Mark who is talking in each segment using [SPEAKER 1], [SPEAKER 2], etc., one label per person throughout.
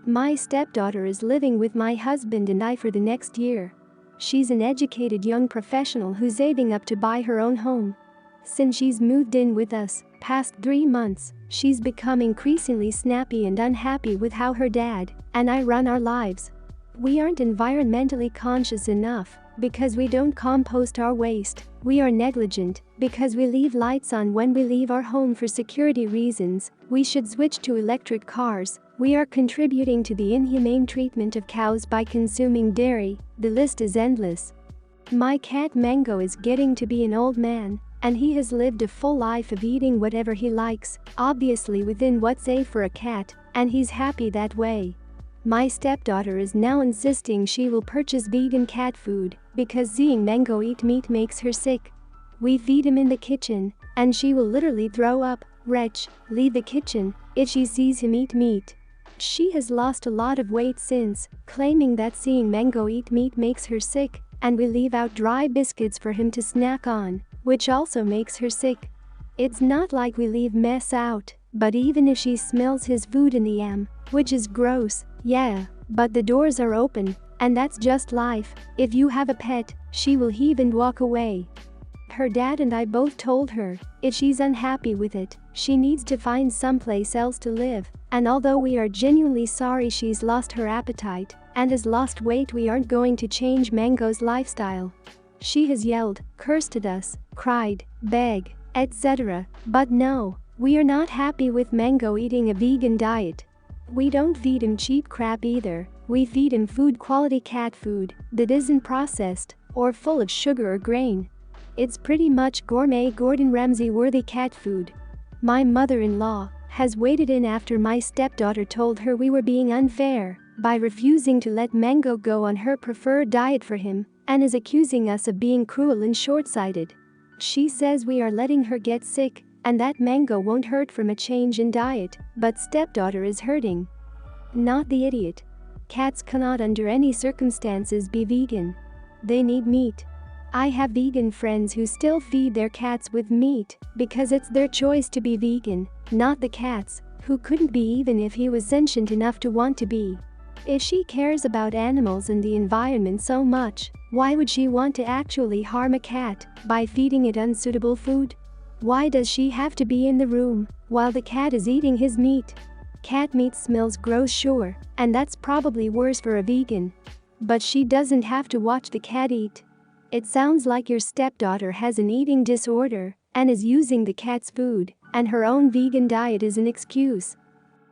[SPEAKER 1] My stepdaughter is living with my husband and I for the next year. She's an educated young professional who's saving up to buy her own home. Since she's moved in with us, past 3 months, she's become increasingly snappy and unhappy with how her dad and I run our lives. We aren't environmentally conscious enough because we don't compost our waste. We are negligent because we leave lights on when we leave our home for security reasons. We should switch to electric cars. We are contributing to the inhumane treatment of cows by consuming dairy. The list is endless. My cat Mango is getting to be an old man, and he has lived a full life of eating whatever he likes, obviously within what's safe for a cat, and he's happy that way. My stepdaughter is now insisting she will purchase vegan cat food because seeing Mango eat meat makes her sick. We feed him in the kitchen, and she will literally throw up, retch, leave the kitchen if she sees him eat meat. She has lost a lot of weight since, claiming that seeing Mango eat meat makes her sick, and we leave out dry biscuits for him to snack on, which also makes her sick. It's not like we leave mess out, but even if she smells his food in the which is gross, yeah, but the doors are open, and that's just life. If you have a pet, she will heave and walk away. Her dad and I both told her, if she's unhappy with it, she needs to find someplace else to live, and although we are genuinely sorry she's lost her appetite and has lost weight, we aren't going to change Mango's lifestyle. She has yelled, cursed at us, cried, begged, etc. But no, we are not happy with Mango eating a vegan diet. We don't feed him cheap crap either. We feed him food quality cat food that isn't processed or full of sugar or grain. It's pretty much gourmet Gordon Ramsay worthy cat food. My mother-in-law has waded in after my stepdaughter told her we were being unfair by refusing to let Mango go on her preferred diet for him, and is accusing us of being cruel and short-sighted. She says we are letting her get sick and that Mango won't hurt from a change in diet, but stepdaughter is hurting. Not the idiot. Cats cannot under any circumstances be vegan. They need meat. I have vegan friends who still feed their cats with meat because it's their choice to be vegan, not the cat's, who couldn't be even if he was sentient enough to want to be. If she cares about animals and the environment so much, why would she want to actually harm a cat by feeding it unsuitable food? Why does she have to be in the room while the cat is eating his meat? Cat meat smells gross, sure, and that's probably worse for a vegan. But she doesn't have to watch the cat eat. It sounds like your stepdaughter has an eating disorder and is using the cat's food, and her own vegan diet is an excuse.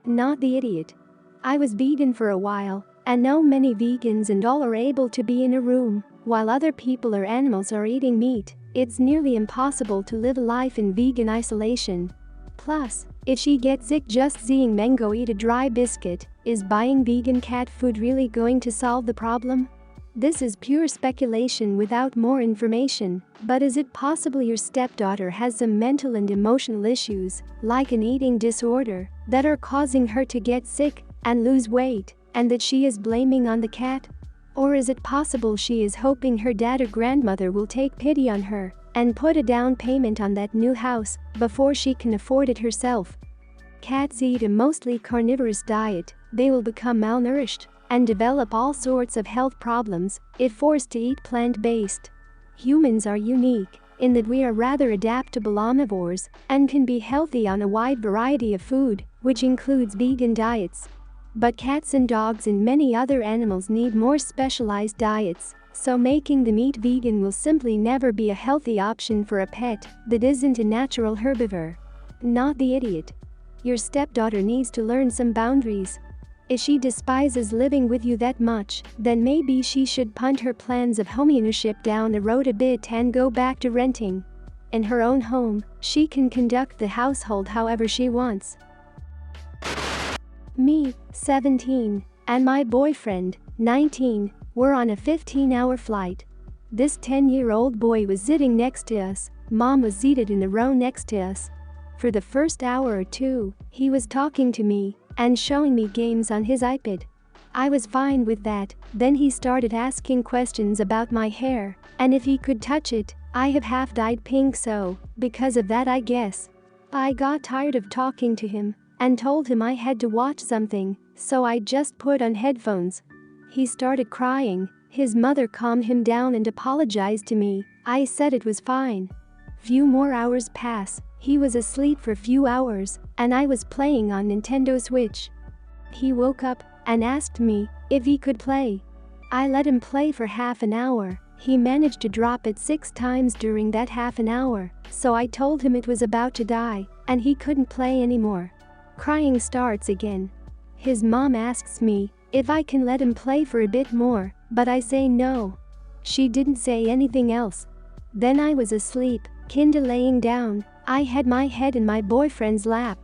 [SPEAKER 1] Not the idiot. I was vegan for a while, and know many vegans and all are able to be in a room while other people or animals are eating meat. It's nearly impossible to live a life in vegan isolation. Plus, if she gets sick just seeing Mango eat a dry biscuit, is buying vegan cat food really going to solve the problem? This is pure speculation without more information, but is it possible your stepdaughter has some mental and emotional issues, like an eating disorder, that are causing her to get sick and lose weight, and that she is blaming on the cat? Or is it possible she is hoping her dad or grandmother will take pity on her and put a down payment on that new house before she can afford it herself? Cats eat a mostly carnivorous diet. They will become malnourished and develop all sorts of health problems if forced to eat plant-based. Humans are unique in that we are rather adaptable omnivores and can be healthy on a wide variety of food, which includes vegan diets. But cats and dogs and many other animals need more specialized diets, so making the meat vegan will simply never be a healthy option for a pet that isn't a natural herbivore. Not the idiot. Your stepdaughter needs to learn some boundaries. If she despises living with you that much, then maybe she should punt her plans of homeownership down the road a bit and go back to renting. In her own home, she can conduct the household however she wants. Me, 17, and my boyfriend, 19, were on a 15-hour flight. This 10-year-old boy was sitting next to us. Mom was seated in the row next to us. For the first hour or two, he was talking to me and showing me games on his iPad. I was fine with that. Then he started asking questions about my hair and if he could touch it. I have half dyed pink, so because of that I guess I got tired of talking to him and told him I had to watch something, so I just put on headphones. He started crying. His mother calmed him down and apologized to me. I said it was fine. Few more hours pass. He was asleep for few hours, and I was playing on Nintendo Switch. He woke up and asked me if he could play. I let him play for half an hour. He managed to drop it 6 times during that half an hour, so I told him it was about to die, and he couldn't play anymore. Crying starts again. His mom asks me if I can let him play for a bit more, but I say no. She didn't say anything else. Then I was asleep, kinda laying down. I had my head in my boyfriend's lap.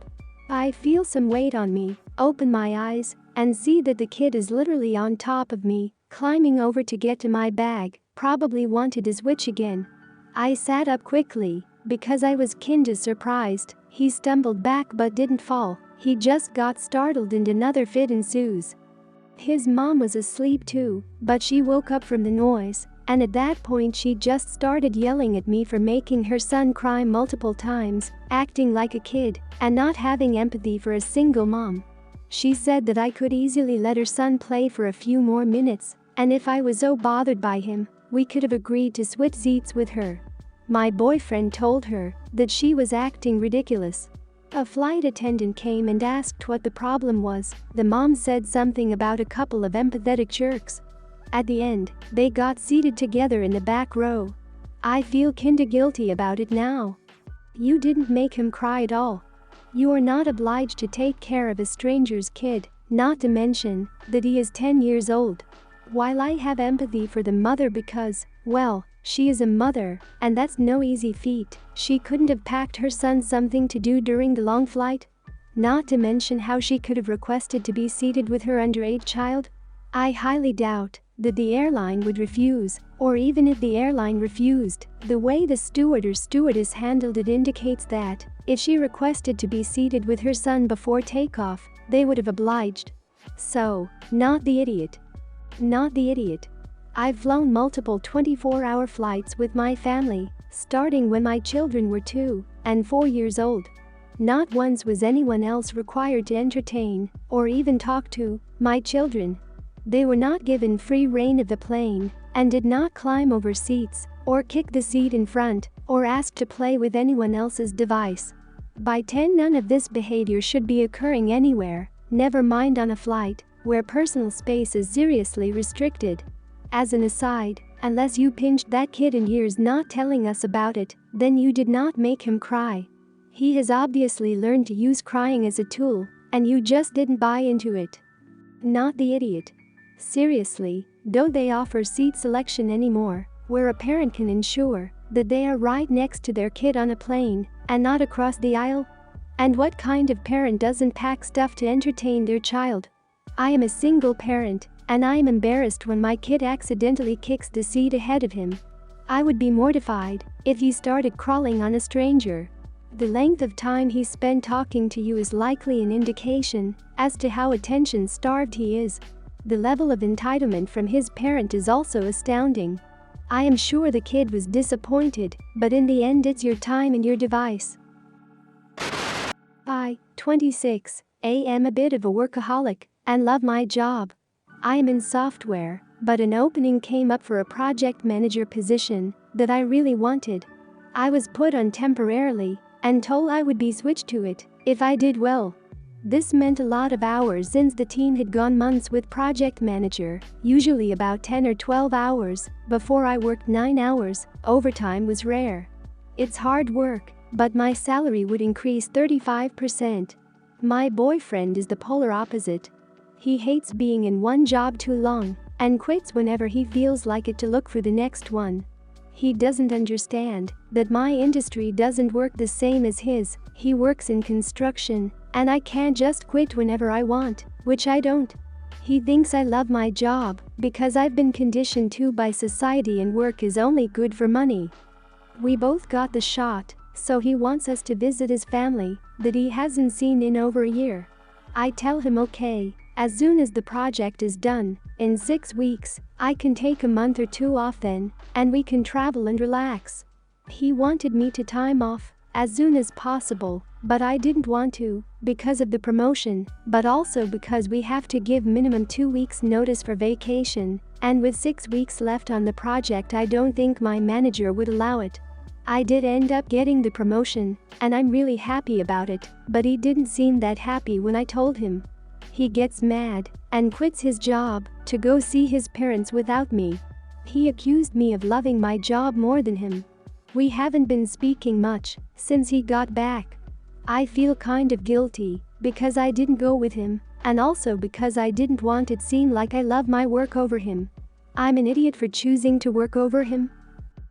[SPEAKER 1] I feel some weight on me, open my eyes, and see that the kid is literally on top of me, climbing over to get to my bag, probably wanted to switch again. I sat up quickly, because I was kinda surprised. He stumbled back but didn't fall. He just got startled and another fit ensues. His mom was asleep too, but she woke up from the noise, and at that point she just started yelling at me for making her son cry multiple times, acting like a kid, and not having empathy for a single mom. She said that I could easily let her son play for a few more minutes, and if I was so bothered by him, we could have agreed to switch seats with her. My boyfriend told her that she was acting ridiculous. A flight attendant came and asked what the problem was. The mom said something about a couple of empathetic jerks. At the end, they got seated together in the back row. I feel kinda guilty about it now. You didn't make him cry at all. You are not obliged to take care of a stranger's kid, not to mention that he is 10 years old. While I have empathy for the mother because, well, she is a mother, and that's no easy feat, she couldn't have packed her son something to do during the long flight? Not to mention how she could have requested to be seated with her underage child? I highly doubt that the airline would refuse, or even if the airline refused, the way the steward or stewardess handled it indicates that, if she requested to be seated with her son before takeoff, they would have obliged. So, not the idiot. Not the idiot. I've flown multiple 24-hour flights with my family, starting when my children were 2 and 4 years old. Not once was anyone else required to entertain, or even talk to, my children. They were not given free rein of the plane, and did not climb over seats, or kick the seat in front, or ask to play with anyone else's device. By 10, none of this behavior should be occurring anywhere, never mind on a flight, where personal space is seriously restricted. As an aside, unless you pinched that kid in years not telling us about it, then you did not make him cry. He has obviously learned to use crying as a tool, and you just didn't buy into it. Not the idiot. Seriously, don't they offer seat selection anymore, where a parent can ensure that they are right next to their kid on a plane, and not across the aisle? And what kind of parent doesn't pack stuff to entertain their child? I am a single parent, and I am embarrassed when my kid accidentally kicks the seat ahead of him. I would be mortified if he started crawling on a stranger. The length of time he spent talking to you is likely an indication as to how attention-starved he is. The level of entitlement from his parent is also astounding. I am sure the kid was disappointed, but in the end it's your time and your device. 26. am a bit of a workaholic and love my job. I am in software, but an opening came up for a project manager position that I really wanted. I was put on temporarily and told I would be switched to it if I did well. This meant a lot of hours since the team had gone months with project manager, usually about 10 or 12 hours. Before I worked 9 hours, overtime was rare. It's hard work, but my salary would increase 35%. My boyfriend is the polar opposite. He hates being in one job too long and quits whenever he feels like it to look for the next one. He doesn't understand that my industry doesn't work the same as his. He works in construction, and I can't just quit whenever I want, which I don't. He thinks I love my job because I've been conditioned to by society and work is only good for money. We both got the shot, so he wants us to visit his family that he hasn't seen in over a year. I tell him okay. As soon as the project is done, in 6 weeks, I can take a month or 2 off then, and we can travel and relax. He wanted me to time off as soon as possible, but I didn't want to, because of the promotion, but also because we have to give minimum 2 weeks notice for vacation, and with 6 weeks left on the project I don't think my manager would allow it. I did end up getting the promotion, and I'm really happy about it, but he didn't seem that happy when I told him. He gets mad and quits his job to go see his parents without me. He accused me of loving my job more than him. We haven't been speaking much since he got back. I feel kind of guilty because I didn't go with him, and also because I didn't want it seem like I love my work over him. I'm an idiot for choosing to work over him.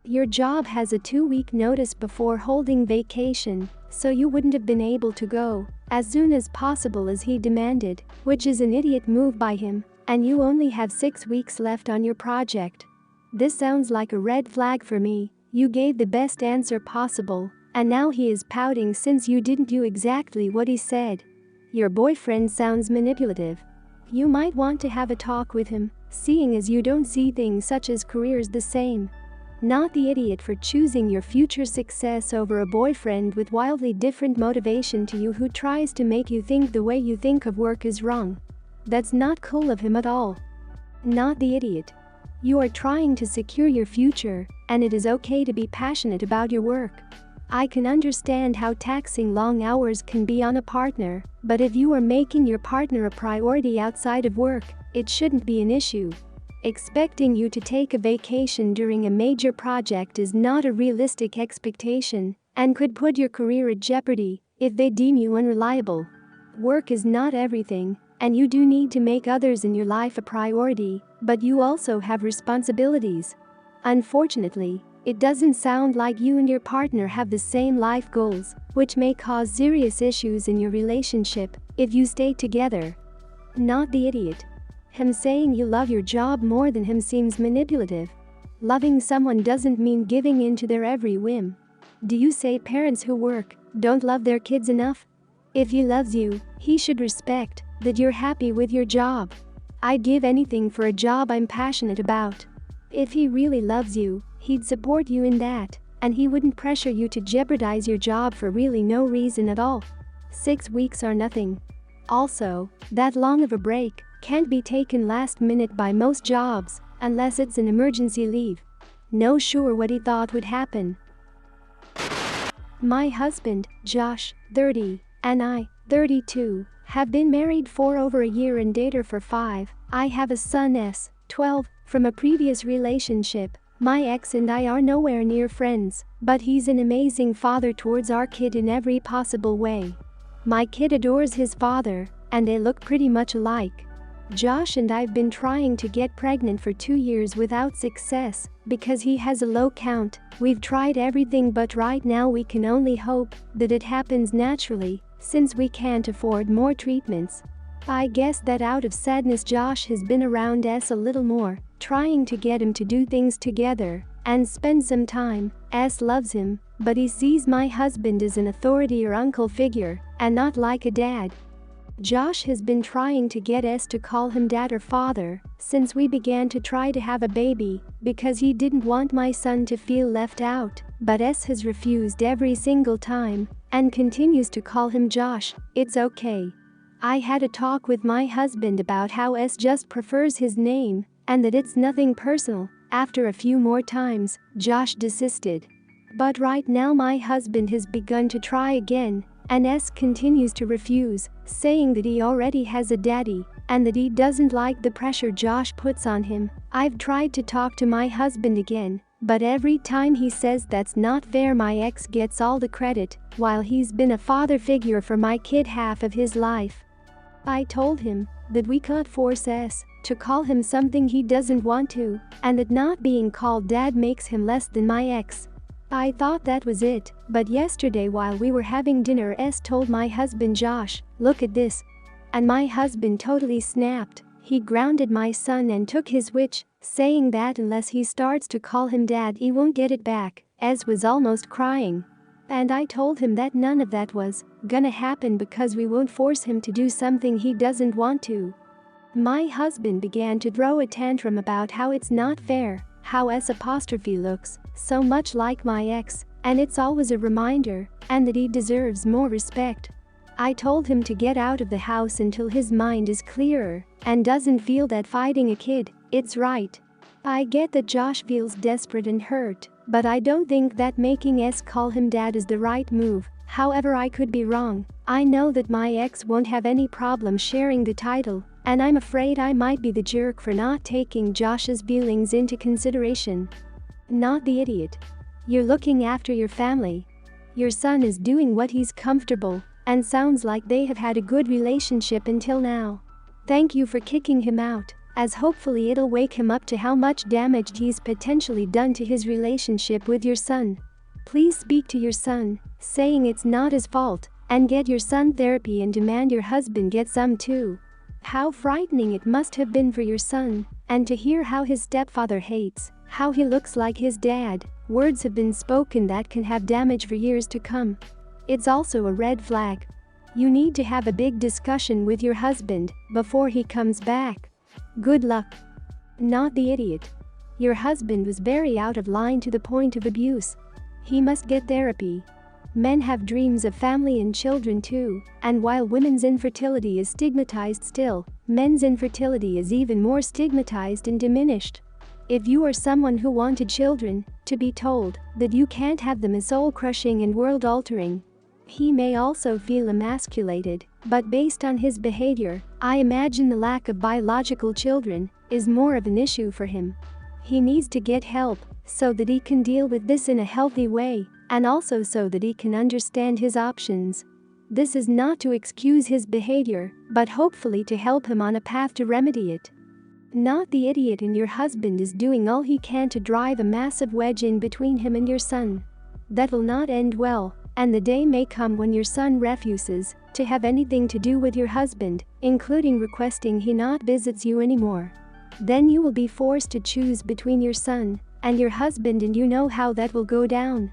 [SPEAKER 1] Your job has a 2-week notice before holding vacation, so you wouldn't have been able to go as soon as possible as he demanded, which is an idiot move by him, and you only have 6 weeks left on your project. This sounds like a red flag for me. You gave the best answer possible, and now he is pouting since you didn't do exactly what he said. Your boyfriend sounds manipulative. You might want to have a talk with him, seeing as you don't see things such as careers the same. Not the idiot for choosing your future success over a boyfriend with wildly different motivation to you who tries to make you think the way you think of work is wrong. That's not cool of him at all. Not the idiot. You are trying to secure your future, and it is okay to be passionate about your work. I can understand how taxing long hours can be on a partner, but if you are making your partner a priority outside of work, it shouldn't be an issue. Expecting you to take a vacation during a major project is not a realistic expectation and could put your career at jeopardy if they deem you unreliable. Work is not everything, and you do need to make others in your life a priority, but you also have responsibilities. Unfortunately, it doesn't sound like you and your partner have the same life goals, which may cause serious issues in your relationship if you stay together. Not the idiot. Him saying you love your job more than him seems manipulative. Loving someone doesn't mean giving in to their every whim. Do you say parents who work don't love their kids enough? If he loves you, he should respect that you're happy with your job. I'd give anything for a job I'm passionate about. If he really loves you, he'd support you in that, and he wouldn't pressure you to jeopardize your job for really no reason at all. 6 weeks are nothing. Also, that long of a break can't be taken last minute by most jobs, unless it's an emergency leave. No sure what he thought would happen. My husband, Josh, 30, and I, 32, have been married for over a year and dated for 5. I have a son S, 12, from a previous relationship. My ex and I are nowhere near friends, but he's an amazing father towards our kid in every possible way. My kid adores his father, and they look pretty much alike. Josh and I've been trying to get pregnant for 2 years without success because he has a low count. We've tried everything, but right now we can only hope that it happens naturally, since we can't afford more treatments. I guess that out of sadness Josh has been around S a little more, trying to get him to do things together and spend some time. S loves him, but he sees my husband as an authority or uncle figure, and not like a dad. Josh has been trying to get S to call him dad or father since we began to try to have a baby because he didn't want my son to feel left out, but S has refused every single time and continues to call him Josh. It's okay. I had a talk with my husband about how S just prefers his name and that it's nothing personal. After a few more times, Josh desisted. But right now my husband has begun to try again, and S continues to refuse, saying that he already has a daddy and that he doesn't like the pressure Josh puts on him. I've tried to talk to my husband again, but every time he says that's not fair. My ex gets all the credit, while he's been a father figure for my kid half of his life. I told him that we can't force S to call him something he doesn't want to, and that not being called dad makes him less than my ex. I thought that was it, but yesterday while we were having dinner S told my husband Josh, "Look at this." And my husband totally snapped. He grounded my son and took his switch, saying that unless he starts to call him dad he won't get it back. S was almost crying. And I told him that none of that was gonna happen because we won't force him to do something he doesn't want to. My husband began to throw a tantrum about how it's not fair, how S' looks so much like my ex, And it's always a reminder, and that he deserves more respect. I told him to get out of the house until his mind is clearer and doesn't feel that fighting a kid, it's right. I get that Josh feels desperate and hurt, but I don't think that making us call him dad is the right move. However, I could be wrong. I know that my ex won't have any problem sharing the title, and I'm afraid I might be the jerk for not taking Josh's feelings into consideration. Not the idiot. You're looking after your family. Your son is doing what he's comfortable, and sounds like they have had a good relationship until now. Thank you for kicking him out, as hopefully it'll wake him up to how much damage he's potentially done to his relationship with your son. Please speak to your son, saying it's not his fault, and get your son therapy and demand your husband get some too. How frightening it must have been for your son, and to hear how his stepfather hates, how he looks like his dad. Words have been spoken that can have damage for years to come. It's also a red flag. You need to have a big discussion with your husband before he comes back. Good luck. Not the idiot. Your husband was very out of line to the point of abuse. He must get therapy. Men have dreams of family and children too, and while women's infertility is stigmatized still, men's infertility is even more stigmatized and diminished. If you are someone who wanted children, to be told that you can't have them is soul-crushing and world-altering. He may also feel emasculated, but based on his behavior, I imagine the lack of biological children is more of an issue for him. He needs to get help so that he can deal with this in a healthy way, and also so that he can understand his options. This is not to excuse his behavior, but hopefully to help him on a path to remedy it. Not the idiot, and your husband is doing all he can to drive a massive wedge in between him and your son. That will not end well, and the day may come when your son refuses to have anything to do with your husband, including requesting he not visits you anymore. Then you will be forced to choose between your son and your husband, and you know how that will go down.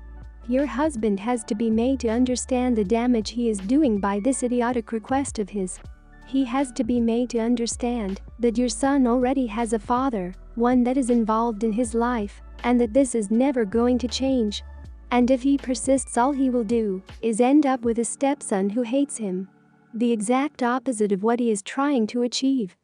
[SPEAKER 1] Your husband has to be made to understand the damage he is doing by this idiotic request of his. He has to be made to understand that your son already has a father, one that is involved in his life, and that this is never going to change. And if he persists, all he will do is end up with a stepson who hates him. The exact opposite of what he is trying to achieve.